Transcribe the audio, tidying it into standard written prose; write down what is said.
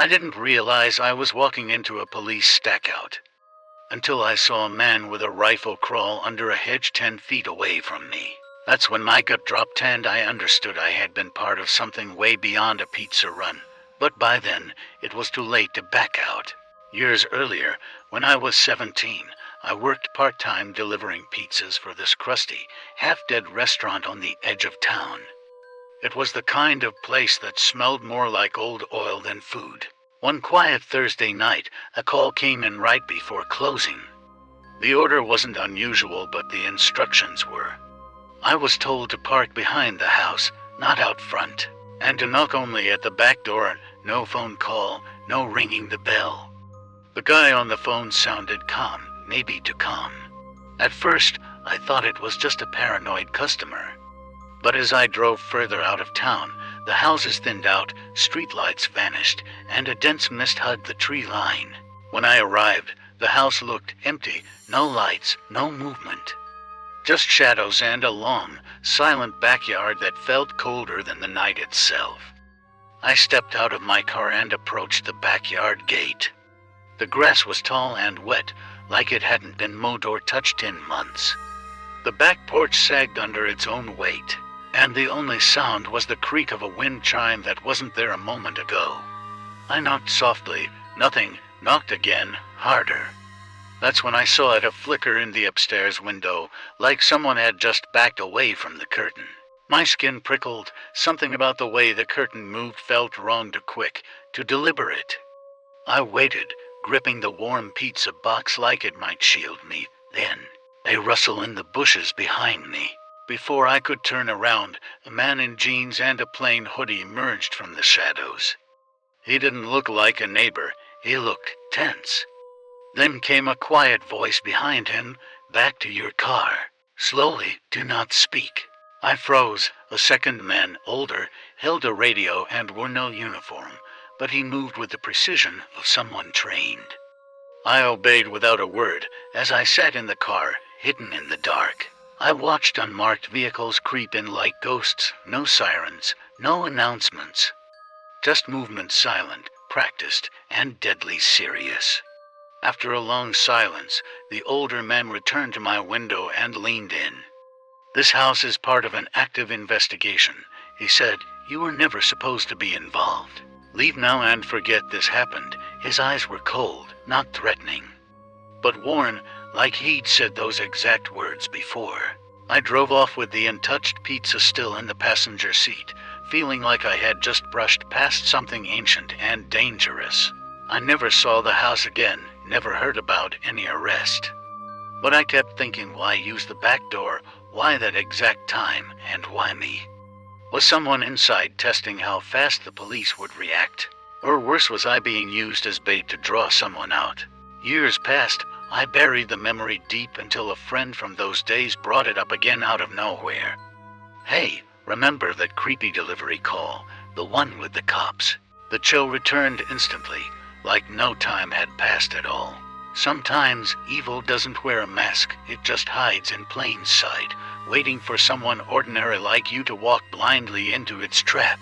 I didn't realize I was walking into a police stakeout until I saw a man with a rifle crawl under a hedge 10 feet away from me. That's when my gut dropped and I understood I had been part of something way beyond a pizza run. But by then, it was too late to back out. Years earlier, when I was 17, I worked part-time delivering pizzas for this crusty, half-dead restaurant on the edge of town. It was the kind of place that smelled more like old oil than food. One quiet Thursday night, a call came in right before closing. The order wasn't unusual, but the instructions were. I was told to park behind the house, not out front, and to knock only at the back door, no phone call, no ringing the bell. The guy on the phone sounded calm, maybe too calm. At first, I thought it was just a paranoid customer. But as I drove further out of town, the houses thinned out, streetlights vanished, and a dense mist hugged the tree line. When I arrived, the house looked empty, no lights, no movement. Just shadows and a long, silent backyard that felt colder than the night itself. I stepped out of my car and approached the backyard gate. The grass was tall and wet, like it hadn't been mowed or touched in months. The back porch sagged under its own weight, and the only sound was the creak of a wind chime that wasn't there a moment ago. I knocked softly, nothing, knocked again, harder. That's when I saw it, a flicker in the upstairs window, like someone had just backed away from the curtain. My skin prickled. Something about the way the curtain moved felt wrong, too quick, too deliberate. I waited, gripping the warm pizza box like it might shield me. Then, a rustle in the bushes behind me. Before I could turn around, a man in jeans and a plain hoodie emerged from the shadows. He didn't look like a neighbor. He looked tense. Then came a quiet voice behind him, "Back to your car. Slowly, do not speak." I froze. A second man, older, held a radio and wore no uniform, but he moved with the precision of someone trained. I obeyed without a word as I sat in the car, hidden in the dark. I watched unmarked vehicles creep in like ghosts, no sirens, no announcements. Just movement, silent, practiced, and deadly serious. After a long silence, the older man returned to my window and leaned in. "This house is part of an active investigation," he said. "You were never supposed to be involved. Leave now and forget this happened." His eyes were cold, not threatening, but worn, like he'd said those exact words before. I drove off with the untouched pizza still in the passenger seat, feeling like I had just brushed past something ancient and dangerous. I never saw the house again, never heard about any arrest. But I kept thinking, why use the back door? Why that exact time? And why me? Was someone inside testing how fast the police would react? Or worse, was I being used as bait to draw someone out? Years passed. I buried the memory deep until a friend from those days brought it up again out of nowhere. "Hey, remember that creepy delivery call? The one with the cops?" The chill returned instantly, like no time had passed at all. Sometimes evil doesn't wear a mask, it just hides in plain sight, waiting for someone ordinary like you to walk blindly into its trap.